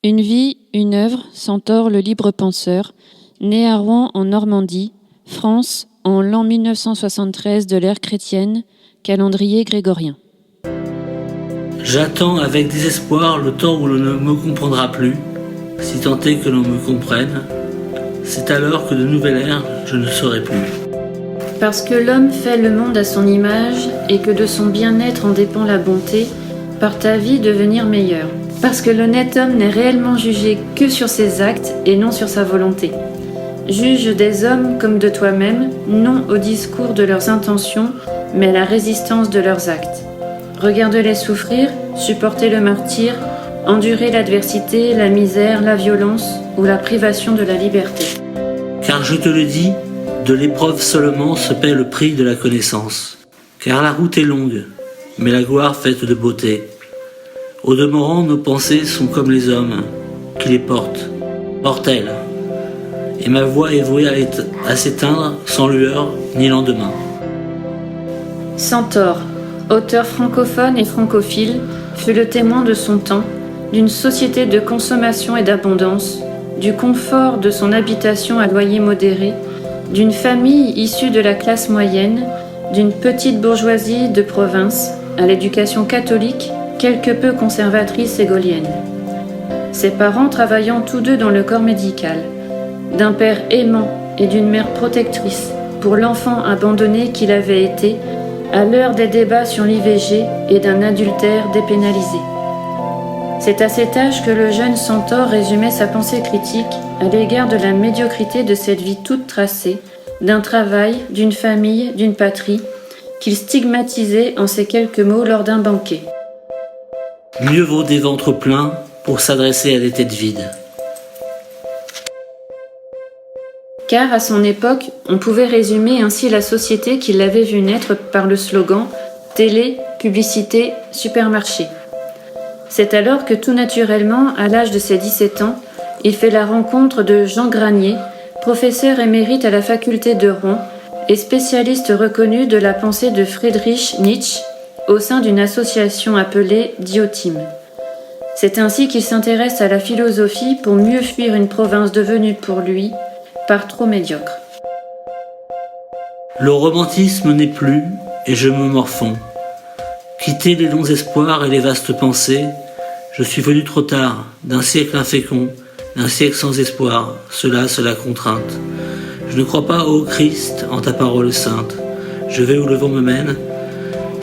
Une vie, une œuvre, Centaure le libre penseur, né à Rouen en Normandie, France, en l'an 1973 de l'ère chrétienne, calendrier grégorien. J'attends avec désespoir le temps où l'on ne me comprendra plus, si tant est que l'on me comprenne. C'est alors que de nouvelles ères je ne saurai plus. Parce que l'homme fait le monde à son image et que de son bien-être en dépend la bonté, par ta vie devenir meilleur. Parce que l'honnête homme n'est réellement jugé que sur ses actes et non sur sa volonté. Juge des hommes comme de toi-même, non au discours de leurs intentions, mais à la résistance de leurs actes. Regarde-les souffrir, supporter le martyre, endurer l'adversité, la misère, la violence ou la privation de la liberté. Car je te le dis, de l'épreuve seulement se paie le prix de la connaissance. Car la route est longue, mais la gloire faite de beauté. Au demeurant, nos pensées sont comme les hommes qui les portent, elles. Et ma voix est vouée à s'éteindre sans lueur ni lendemain. Centaure, auteur francophone et francophile, fut le témoin de son temps, d'une société de consommation et d'abondance, du confort de son habitation à loyer modéré, d'une famille issue de la classe moyenne, d'une petite bourgeoisie de province, à l'éducation catholique, quelque peu conservatrice et gaulienne. Ses parents travaillant tous deux dans le corps médical, d'un père aimant et d'une mère protectrice pour l'enfant abandonné qu'il avait été à l'heure des débats sur l'IVG et d'un adultère dépénalisé. C'est à cet âge que le jeune Centaure résumait sa pensée critique à l'égard de la médiocrité de cette vie toute tracée, d'un travail, d'une famille, d'une patrie, qu'il stigmatisait en ces quelques mots lors d'un banquet. Mieux vaut des ventres pleins pour s'adresser à des têtes vides. Car à son époque, on pouvait résumer ainsi la société qu'il avait vu naître par le slogan « Télé, publicité, supermarché ». C'est alors que tout naturellement, à l'âge de ses 17 ans, il fait la rencontre de Jean Granier, professeur émérite à la faculté de Rouen et spécialiste reconnu de la pensée de Friedrich Nietzsche au sein d'une association appelée Diotima. C'est ainsi qu'il s'intéresse à la philosophie pour mieux fuir une province devenue pour lui par trop médiocre. Le romantisme n'est plus, et je me morfonds. Quitter les longs espoirs et les vastes pensées, je suis venu trop tard, d'un siècle infécond, d'un siècle sans espoir, cela, c'est la contrainte. Je ne crois pas au Christ en ta parole sainte. Je vais où le vent me mène,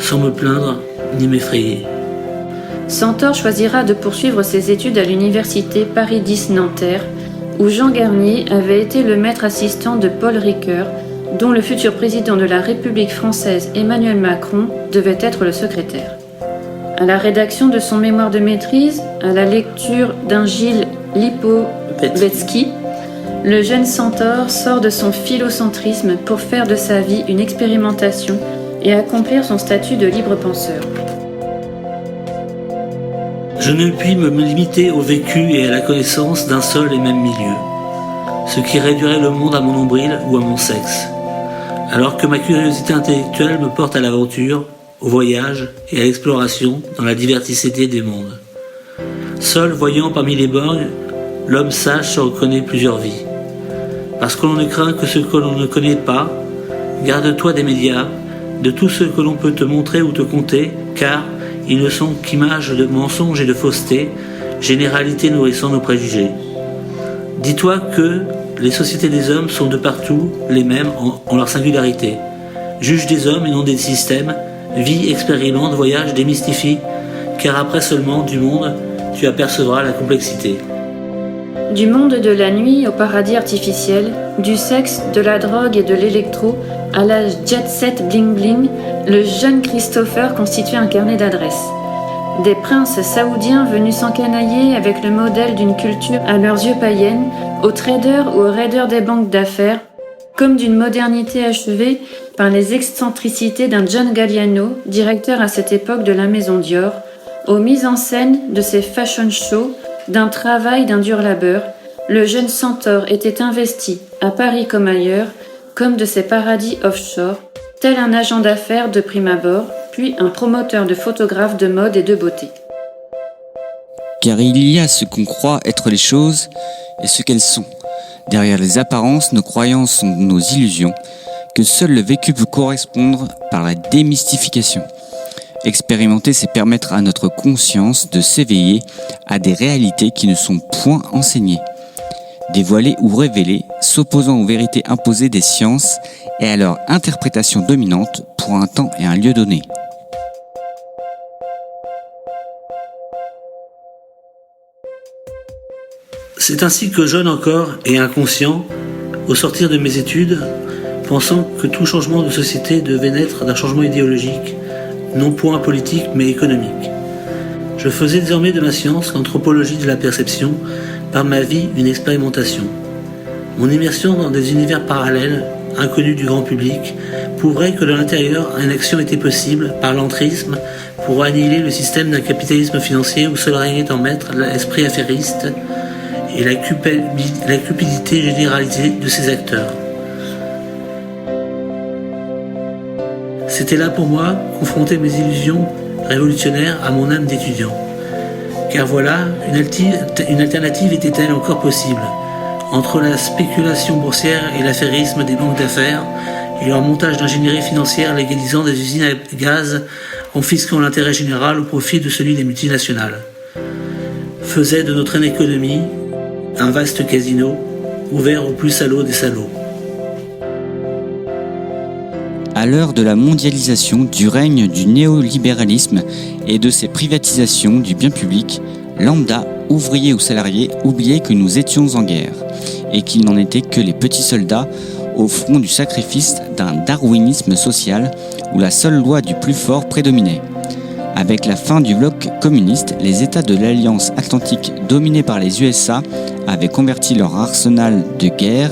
sans me plaindre ni m'effrayer. Centaure choisira de poursuivre ses études à l'université Paris X Nanterre, où Jean Garnier avait été le maître assistant de Paul Ricoeur, dont le futur président de la République française Emmanuel Macron devait être le secrétaire. À la rédaction de son mémoire de maîtrise, à la lecture d'un Gilles Lipovetsky, le jeune Centaure sort de son philocentrisme pour faire de sa vie une expérimentation et accomplir son statut de libre penseur. Je ne puis me limiter au vécu et à la connaissance d'un seul et même milieu, ce qui réduirait le monde à mon nombril ou à mon sexe, alors que ma curiosité intellectuelle me porte à l'aventure, au voyage et à l'exploration dans la diversité des mondes. Seul voyant parmi les borgnes, l'homme sage se reconnaît plusieurs vies. Parce que l'on ne craint que ce que l'on ne connaît pas, garde-toi des médias, de tout ce que l'on peut te montrer ou te conter, car ils ne sont qu'images de mensonges et de fausseté, généralités nourrissant nos préjugés. Dis-toi que les sociétés des hommes sont de partout les mêmes en leur singularité. Juge des hommes et non des systèmes, vis, expérimente, voyage, démystifie, car après seulement du monde, tu apercevras la complexité. Du monde de la nuit au paradis artificiel, du sexe, de la drogue et de l'électro, à la jet-set bling-bling, le jeune Christopher constitue un carnet d'adresses. Des princes saoudiens venus s'encanailler avec le modèle d'une culture à leurs yeux païenne, aux traders ou aux raiders des banques d'affaires, comme d'une modernité achevée par les excentricités d'un John Galliano, directeur à cette époque de la maison Dior, aux mises en scène de ses fashion shows, d'un travail d'un dur labeur, le jeune Centaure était investi, à Paris comme ailleurs, comme de ces paradis offshore, tel un agent d'affaires de prime abord, puis un promoteur de photographes de mode et de beauté. Car il y a ce qu'on croit être les choses et ce qu'elles sont. Derrière les apparences, nos croyances sont nos illusions, que seul le vécu peut correspondre par la démystification. Expérimenter, c'est permettre à notre conscience de s'éveiller à des réalités qui ne sont point enseignées. Dévoiler ou révéler, s'opposant aux vérités imposées des sciences et à leur interprétation dominante pour un temps et un lieu donné. C'est ainsi que jeune encore et inconscient, au sortir de mes études, pensant que tout changement de société devait naître d'un changement idéologique, non point politique mais économique. Je faisais désormais de ma science, l'anthropologie de la perception, par ma vie une expérimentation. Mon immersion dans des univers parallèles, inconnus du grand public, prouverait que de l'intérieur, une action était possible, par l'entrisme, pour annihiler le système d'un capitalisme financier où seul régnait en maître l'esprit affairiste et la cupidité généralisée de ses acteurs. C'était là pour moi, confronter mes illusions révolutionnaires à mon âme d'étudiant. Car voilà, une alternative était-elle encore possible, entre la spéculation boursière et l'affairisme des banques d'affaires, et leur montage d'ingénierie financière légalisant des usines à gaz, confisquant l'intérêt général au profit de celui des multinationales. Faisait de notre économie un vaste casino, ouvert au plus salaud des salauds. À l'heure de la mondialisation, du règne du néolibéralisme et de ses privatisations du bien public, lambda, ouvriers ou salariés, oubliaient que nous étions en guerre et qu'ils n'en étaient que les petits soldats au front du sacrifice d'un darwinisme social où la seule loi du plus fort prédominait. Avec la fin du bloc communiste, les États de l'Alliance Atlantique dominés par les USA avaient converti leur arsenal de guerre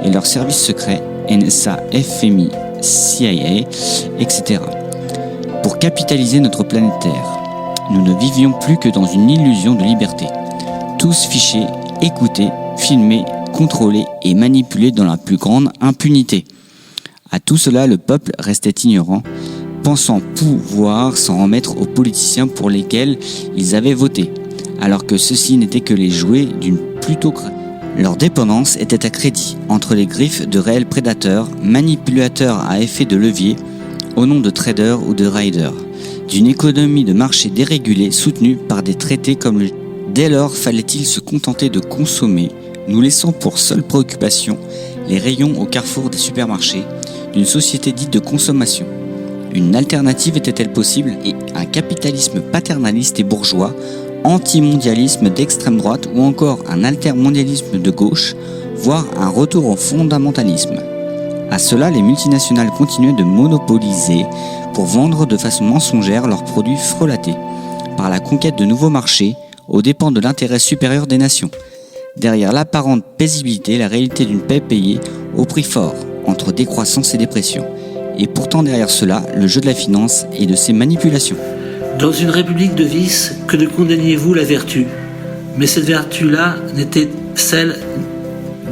et leurs services secrets, NSA, FMI, CIA, etc., pour capitaliser notre planète Terre. Nous ne vivions plus que dans une illusion de liberté. Tous fichés, écoutés, filmés, contrôlés et manipulés dans la plus grande impunité. À tout cela, le peuple restait ignorant, pensant pouvoir s'en remettre aux politiciens pour lesquels ils avaient voté, alors que ceux-ci n'étaient que les jouets d'une plutocratie. Leur dépendance était à crédit entre les griffes de réels prédateurs, manipulateurs à effet de levier, au nom de traders ou de riders, d'une économie de marché dérégulée soutenue par des traités comme le... Dès lors, fallait-il se contenter de consommer, nous laissant pour seule préoccupation les rayons au carrefour des supermarchés d'une société dite de consommation. Une alternative était-elle possible et un capitalisme paternaliste et bourgeois, anti-mondialisme d'extrême droite ou encore un altermondialisme de gauche, voire un retour au fondamentalisme. À cela, les multinationales continuaient de monopoliser pour vendre de façon mensongère leurs produits frelatés, par la conquête de nouveaux marchés, aux dépens de l'intérêt supérieur des nations. Derrière l'apparente paisibilité, la réalité d'une paix payée au prix fort, entre décroissance et dépression. Et pourtant derrière cela, le jeu de la finance et de ses manipulations. Dans une république de vice, que ne condamniez-vous la vertu? Mais cette vertu-là n'était celle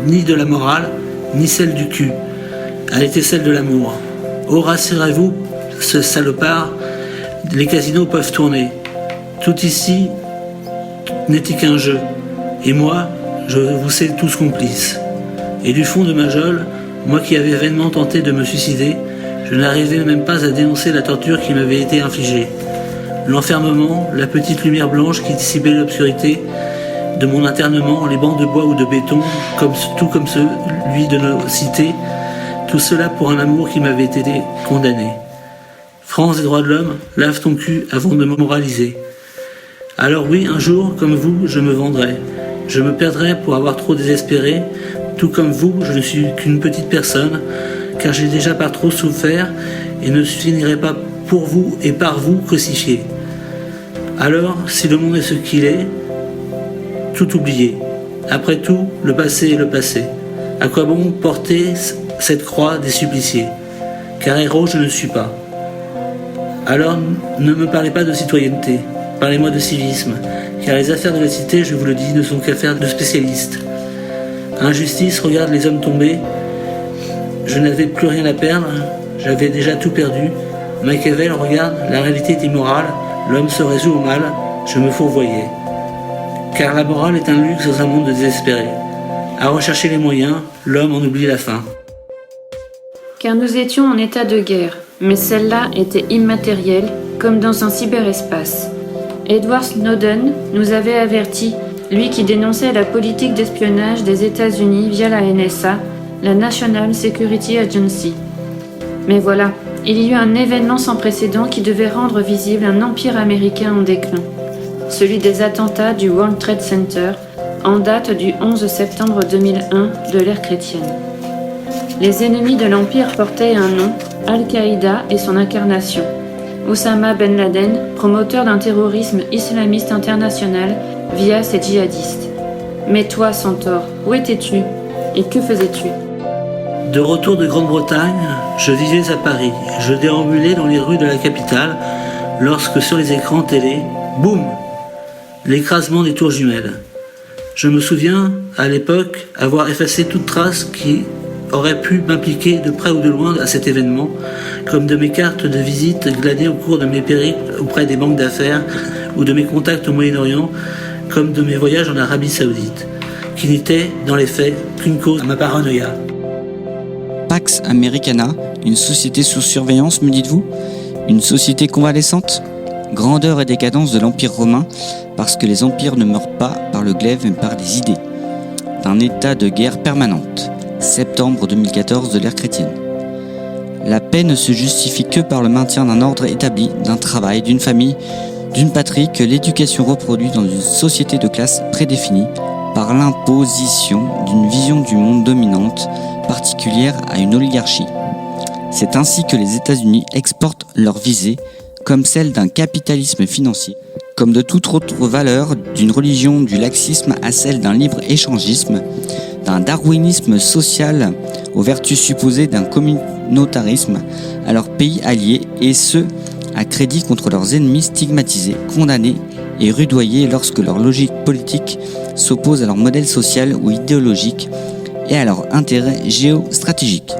ni de la morale, ni celle du cul. Elle était celle de l'amour. Oh, rassurez-vous, ce salopard, les casinos peuvent tourner. Tout ici n'était qu'un jeu. Et moi, je vous sais tous complices. Et du fond de ma geôle, moi qui avais vainement tenté de me suicider, je n'arrivais même pas à dénoncer la torture qui m'avait été infligée. L'enfermement, la petite lumière blanche qui dissipait l'obscurité de mon internement, les bancs de bois ou de béton, tout comme celui de nos cités, tout cela pour un amour qui m'avait été condamné. France des droits de l'homme, lave ton cul avant de me moraliser. Alors oui, un jour, comme vous, je me vendrai. Je me perdrai pour avoir trop désespéré. Tout comme vous, je ne suis qu'une petite personne, car j'ai déjà pas trop souffert et ne finirai pas pour vous et par vous crucifié. Alors, si le monde est ce qu'il est, tout oublier. Après tout, le passé est le passé. À quoi bon porter cette croix des suppliciés? Car héros, je ne suis pas. Alors, ne me parlez pas de citoyenneté. Parlez-moi de civisme, car les affaires de la cité, je vous le dis, ne sont qu'affaires de spécialistes. Injustice regarde les hommes tombés. Je n'avais plus rien à perdre, j'avais déjà tout perdu. Machiavel regarde, la réalité est immorale, l'homme se résout au mal, je me fourvoyais. car la morale est un luxe dans un monde désespéré. À rechercher les moyens, l'homme en oublie la fin. Car nous étions en état de guerre, mais celle-là était immatérielle, comme dans un cyberespace. Edward Snowden nous avait avertis, lui qui dénonçait la politique d'espionnage des États-Unis via la NSA, la National Security Agency. Mais voilà, il y eut un événement sans précédent qui devait rendre visible un empire américain en déclin, celui des attentats du World Trade Center, en date du 11 septembre 2001 de l'ère chrétienne. Les ennemis de l'empire portaient un nom, Al-Qaïda et son incarnation, Oussama Ben Laden, promoteur d'un terrorisme islamiste international via ses djihadistes. Mais toi, Centaure, où étais-tu et que faisais-tu ? De retour de Grande-Bretagne, je vivais à Paris. Je déambulais dans les rues de la capitale lorsque sur les écrans télé, boum, l'écrasement des tours jumelles. Je me souviens, à l'époque, avoir effacé toute trace qui aurait pu m'impliquer de près ou de loin à cet événement, comme de mes cartes de visite glanées au cours de mes périples auprès des banques d'affaires ou de mes contacts au Moyen-Orient, comme de mes voyages en Arabie Saoudite, qui n'étaient, dans les faits, qu'une cause à ma paranoïa. Pax Americana, une société sous surveillance, me dites-vous ? Une société convalescente ? Grandeur et décadence de l'Empire romain, parce que les empires ne meurent pas par le glaive mais par les idées. D'un état de guerre permanente. Septembre 2014 de l'ère chrétienne. La paix ne se justifie que par le maintien d'un ordre établi, d'un travail, d'une famille, d'une patrie que l'éducation reproduit dans une société de classe prédéfinie par l'imposition d'une vision du monde dominante, particulière à une oligarchie. C'est ainsi que les États-Unis exportent leur visée comme celle d'un capitalisme financier, comme de toute autre valeur, d'une religion du laxisme à celle d'un libre-échangisme, d'un darwinisme social aux vertus supposées d'un communautarisme à leurs pays alliés, et ce, à crédit contre leurs ennemis stigmatisés, condamnés et rudoyés lorsque leur logique politique s'oppose à leur modèle social ou idéologique et à leur intérêt géostratégique.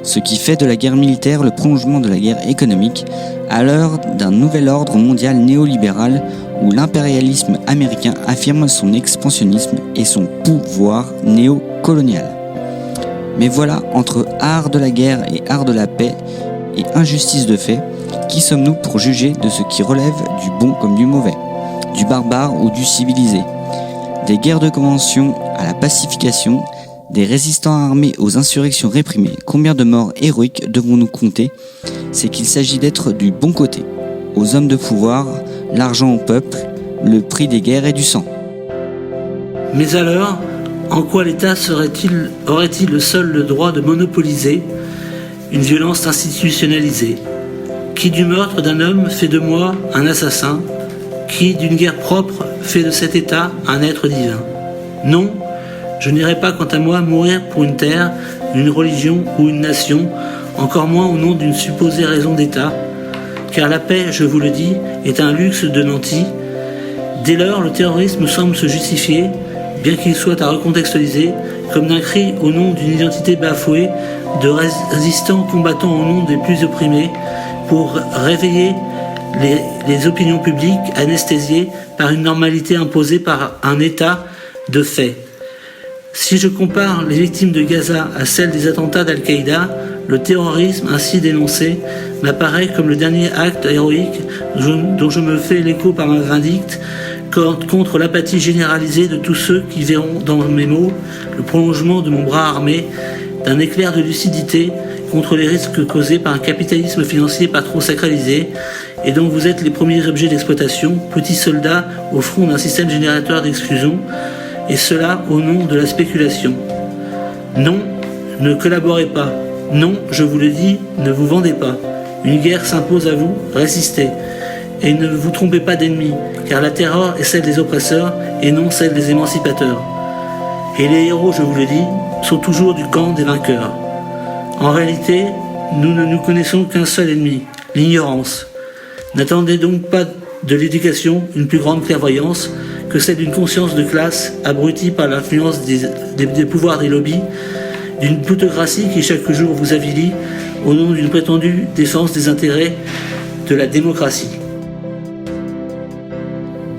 Ce qui fait de la guerre militaire le prolongement de la guerre économique à l'heure d'un nouvel ordre mondial néolibéral où l'impérialisme américain affirme son expansionnisme et son pouvoir néocolonial. Mais voilà, entre art de la guerre et art de la paix et injustice de fait, qui sommes-nous pour juger de ce qui relève du bon comme du mauvais, du barbare ou du civilisé, des guerres de convention à la pacification, des résistants armés aux insurrections réprimées? Combien de morts héroïques devons-nous compter? C'est qu'il s'agit d'être du bon côté. Aux hommes de pouvoir, l'argent au peuple, le prix des guerres et du sang. Mais alors, en quoi l'État aurait-il le seul le droit de monopoliser une violence institutionnalisée? Qui du meurtre d'un homme fait de moi un assassin? Qui d'une guerre propre fait de cet État un être divin? Non, je n'irai pas quant à moi mourir pour une terre, une religion ou une nation, encore moins au nom d'une supposée raison d'État, car la paix, je vous le dis, est un luxe de nantis. Dès lors, le terrorisme semble se justifier, bien qu'il soit à recontextualiser, comme d'un cri au nom d'une identité bafouée, de résistants combattant au nom des plus opprimés, pour réveiller les opinions publiques anesthésiées par une normalité imposée par un État de fait. Si je compare les victimes de Gaza à celles des attentats d'Al-Qaïda, le terrorisme ainsi dénoncé m'apparaît comme le dernier acte héroïque dont je me fais l'écho par ma vindicte contre l'apathie généralisée de tous ceux qui verront dans mes mots le prolongement de mon bras armé d'un éclair de lucidité contre les risques causés par un capitalisme financier pas trop sacralisé et dont vous êtes les premiers objets d'exploitation, petits soldats au front d'un système générateur d'exclusion, et cela au nom de la spéculation. Non, ne collaborez pas. Non, je vous le dis, ne vous vendez pas. Une guerre s'impose à vous, résistez. Et ne vous trompez pas d'ennemis, car la terreur est celle des oppresseurs et non celle des émancipateurs. Et les héros, je vous le dis, sont toujours du camp des vainqueurs. En réalité, nous ne nous connaissons qu'un seul ennemi, l'ignorance. N'attendez donc pas de l'éducation une plus grande clairvoyance que celle d'une conscience de classe abrutie par l'influence des pouvoirs des lobbies, d'une plutocratie qui chaque jour vous avilit au nom d'une prétendue défense des intérêts de la démocratie.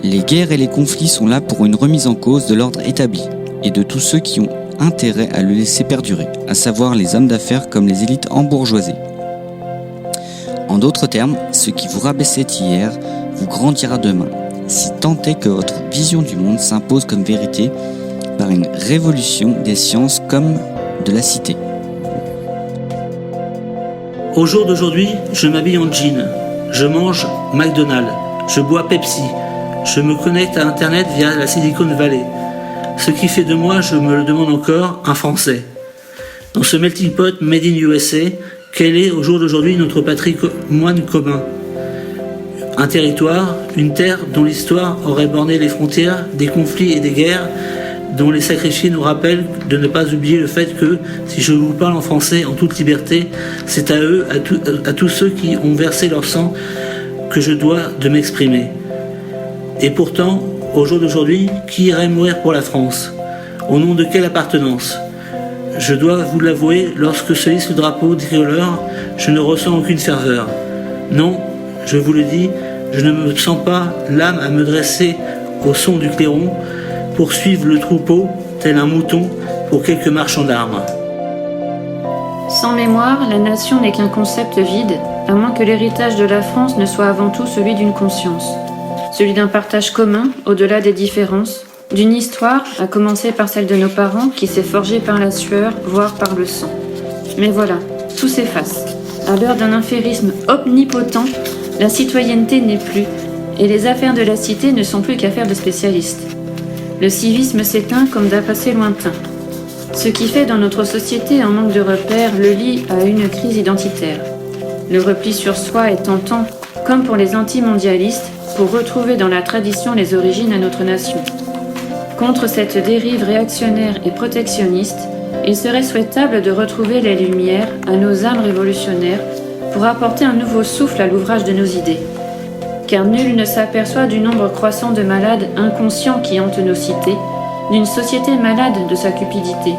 Les guerres et les conflits sont là pour une remise en cause de l'ordre établi et de tous ceux qui ont intérêt à le laisser perdurer, à savoir les hommes d'affaires comme les élites embourgeoisées. En d'autres termes, ce qui vous rabaissait hier vous grandira demain, si tant est que votre vision du monde s'impose comme vérité par une révolution des sciences comme de la cité. Au jour d'aujourd'hui, je m'habille en jean, je mange McDonald's, je bois Pepsi, je me connecte à Internet via la Silicon Valley. Ce qui fait de moi, je me le demande encore, un Français. Dans ce melting pot made in USA, quel est au jour d'aujourd'hui notre patrimoine commun ? Un territoire, une terre dont l'histoire aurait borné les frontières des conflits et des guerres, dont les sacrifiés nous rappellent de ne pas oublier le fait que, si je vous parle en français en toute liberté, c'est à eux, à tous ceux qui ont versé leur sang, que je dois de m'exprimer. Et pourtant, au jour d'aujourd'hui, qui irait mourir pour la France ? Au nom de quelle appartenance ? Je dois vous l'avouer, lorsque se hisse le drapeau tricolore, je ne ressens aucune ferveur. Non, je vous le dis, je ne me sens pas l'âme à me dresser au son du clairon pour suivre le troupeau, tel un mouton, pour quelques marchands d'armes. Sans mémoire, la nation n'est qu'un concept vide, à moins que l'héritage de la France ne soit avant tout celui d'une conscience, celui d'un partage commun, au-delà des différences, d'une histoire, à commencer par celle de nos parents, qui s'est forgée par la sueur, voire par le sang. Mais voilà, tout s'efface. À l'heure d'un inférisme omnipotent, la citoyenneté n'est plus, et les affaires de la cité ne sont plus qu'affaires de spécialistes. Le civisme s'éteint comme d'un passé lointain. Ce qui fait dans notre société un manque de repères le lie à une crise identitaire. Le repli sur soi est tentant, comme pour les antimondialistes, pour retrouver dans la tradition les origines à notre nation. Contre cette dérive réactionnaire et protectionniste, il serait souhaitable de retrouver les lumières à nos âmes révolutionnaires pour apporter un nouveau souffle à l'ouvrage de nos idées. Car nul ne s'aperçoit du nombre croissant de malades inconscients qui hantent nos cités, d'une société malade de sa cupidité.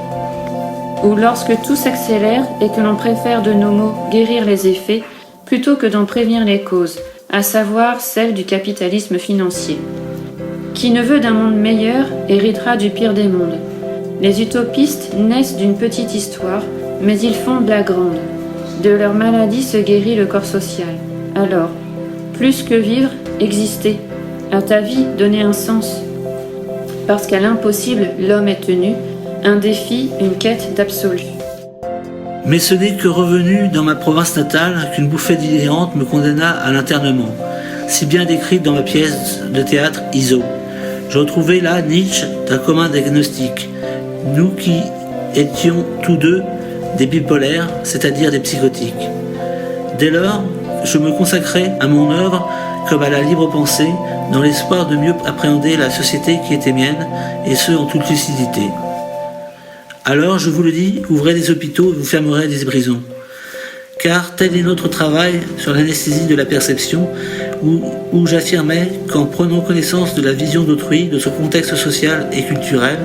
Ou lorsque tout s'accélère et que l'on préfère de nos mots guérir les effets plutôt que d'en prévenir les causes, à savoir celle du capitalisme financier. Qui ne veut d'un monde meilleur héritera du pire des mondes. Les utopistes naissent d'une petite histoire, mais ils fondent la grande. De leur maladie se guérit le corps social. Alors, plus que vivre, exister. À ta vie, donner un sens. Parce qu'à l'impossible, l'homme est tenu, un défi, une quête d'absolu. Mais ce n'est que revenu dans ma province natale qu'une bouffée délirante me condamna à l'internement, si bien décrite dans ma pièce de théâtre Iso. Je retrouvais là Nietzsche d'un commun diagnostic, nous qui étions tous deux des bipolaires, c'est-à-dire des psychotiques. Dès lors, je me consacrais à mon œuvre comme à la libre pensée, dans l'espoir de mieux appréhender la société qui était mienne, et ce en toute lucidité. Alors, je vous le dis, ouvrez des hôpitaux et vous fermerez des prisons. Car tel est notre travail sur l'anesthésie de la perception, où j'affirmais qu'en prenant connaissance de la vision d'autrui, de son contexte social et culturel,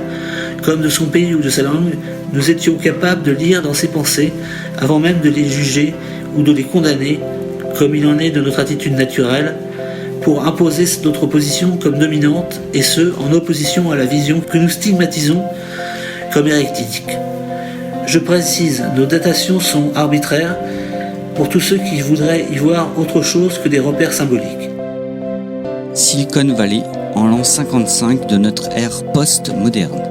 comme de son pays ou de sa langue, nous étions capables de lire dans ses pensées, avant même de les juger ou de les condamner, comme il en est de notre attitude naturelle, pour imposer notre position comme dominante, et ce, en opposition à la vision que nous stigmatisons comme hérétique. Je précise, nos datations sont arbitraires pour tous ceux qui voudraient y voir autre chose que des repères symboliques. Silicon Valley en l'an 55 de notre ère post-moderne.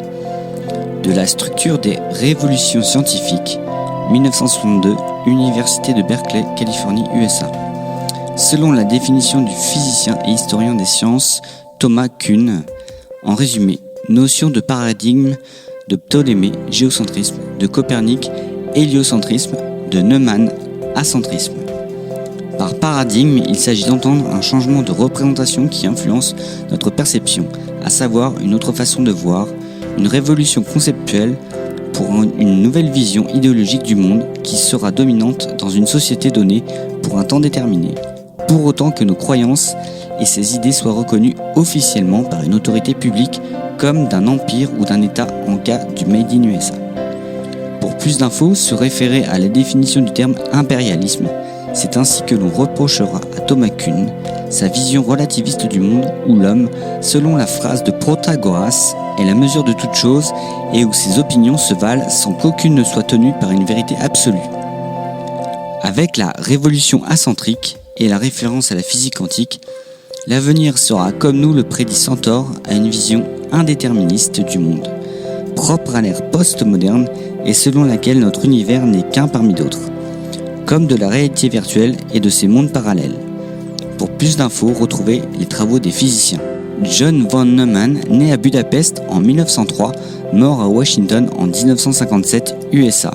De la structure des révolutions scientifiques, 1962, Université de Berkeley, Californie, USA. Selon la définition du physicien et historien des sciences Thomas Kuhn, en résumé, notion de paradigme de Ptolémée, géocentrisme, de Copernic, héliocentrisme, de Neumann, acentrisme. Par paradigme, il s'agit d'entendre un changement de représentation qui influence notre perception, à savoir une autre façon de voir, une révolution conceptuelle pour une nouvelle vision idéologique du monde qui sera dominante dans une société donnée pour un temps déterminé, pour autant que nos croyances et ces idées soient reconnues officiellement par une autorité publique comme d'un empire ou d'un État en cas du Made in USA. Pour plus d'infos, se référer à la définition du terme impérialisme C'est ainsi que l'on reprochera à Thomas Kuhn sa vision relativiste du monde où l'homme, selon la phrase de Protagoras, est la mesure de toute chose et où ses opinions se valent sans qu'aucune ne soit tenue par une vérité absolue. Avec la révolution acentrique et la référence à la physique quantique, l'avenir sera, comme nous le prédit Centaure, à une vision indéterministe du monde, propre à l'ère post-moderne et selon laquelle notre univers n'est qu'un parmi d'autres, comme de la réalité virtuelle et de ses mondes parallèles. Pour plus d'infos, retrouvez les travaux des physiciens. John von Neumann, né à Budapest en 1903, mort à Washington en 1957, USA,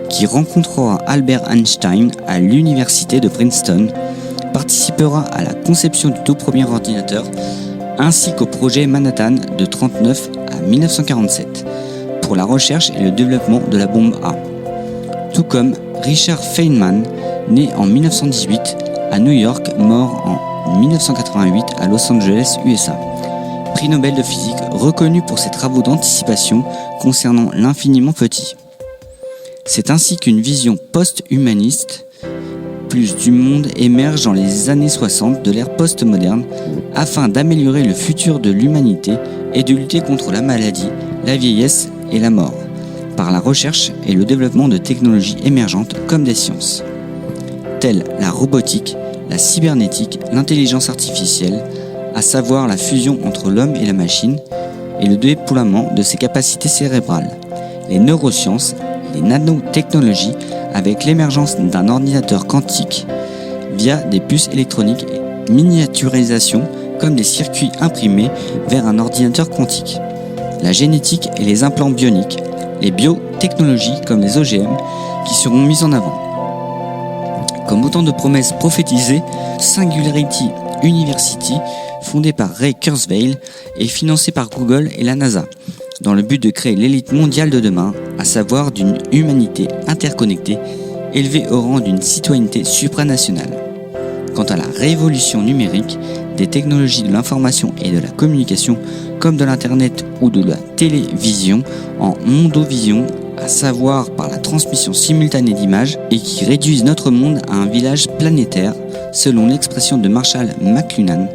qui rencontrera Albert Einstein à l'université de Princeton, participera à la conception du tout premier ordinateur, ainsi qu'au projet Manhattan de 1939 à 1947, pour la recherche et le développement de la bombe A. Tout comme Richard Feynman, né en 1918 à New York, mort en 1988 à Los Angeles, USA. Prix Nobel de physique reconnu pour ses travaux d'anticipation concernant l'infiniment petit. C'est ainsi qu'une vision post-humaniste plus du monde émerge dans les années 60 de l'ère post-moderne afin d'améliorer le futur de l'humanité et de lutter contre la maladie, la vieillesse et la mort, par la recherche et le développement de technologies émergentes comme des sciences, telles la robotique, la cybernétique, l'intelligence artificielle, à savoir la fusion entre l'homme et la machine, et le déploiement de ses capacités cérébrales, les neurosciences, les nanotechnologies, avec l'émergence d'un ordinateur quantique via des puces électroniques et miniaturisation comme des circuits imprimés vers un ordinateur quantique, la génétique et les implants bioniques, les biotechnologies comme les OGM qui seront mises en avant. Comme autant de promesses prophétisées, Singularity University, fondée par Ray Kurzweil et financée par Google et la NASA, dans le but de créer l'élite mondiale de demain, à savoir d'une humanité interconnectée, élevée au rang d'une citoyenneté supranationale. Quant à la révolution numérique, des technologies de l'information et de la communication, comme de l'Internet ou de la télévision, en mondovision, à savoir par la transmission simultanée d'images, et qui réduisent notre monde à un village planétaire, selon l'expression de Marshall McLuhan,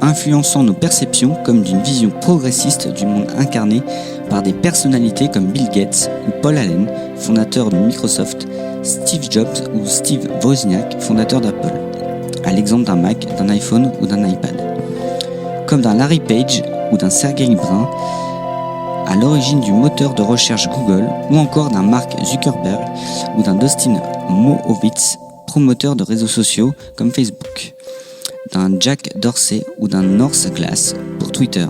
influençant nos perceptions comme d'une vision progressiste du monde incarné par des personnalités comme Bill Gates ou Paul Allen, fondateur de Microsoft, Steve Jobs ou Steve Wozniak, fondateur d'Apple, à l'exemple d'un Mac, d'un iPhone ou d'un iPad, comme d'un Larry Page ou d'un Sergey Brin, à l'origine du moteur de recherche Google, ou encore d'un Mark Zuckerberg ou d'un Dustin Mowovitz, promoteur de réseaux sociaux comme Facebook, d'un Jack Dorsey ou d'un North Glass pour Twitter.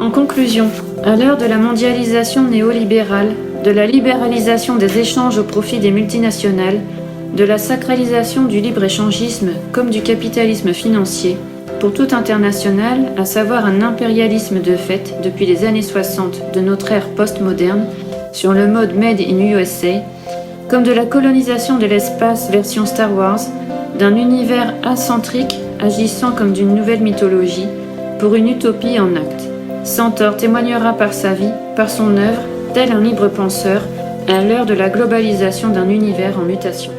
En conclusion, à l'heure de la mondialisation néolibérale, de la libéralisation des échanges au profit des multinationales, de la sacralisation du libre-échangisme comme du capitalisme financier, pour tout international, à savoir un impérialisme de fait depuis les années 60 de notre ère post-moderne, sur le mode Made in USA, comme de la colonisation de l'espace version Star Wars, d'un univers acentrique agissant comme d'une nouvelle mythologie, pour une utopie en acte. Centaure témoignera par sa vie, par son œuvre, tel un libre penseur, à l'heure de la globalisation d'un univers en mutation.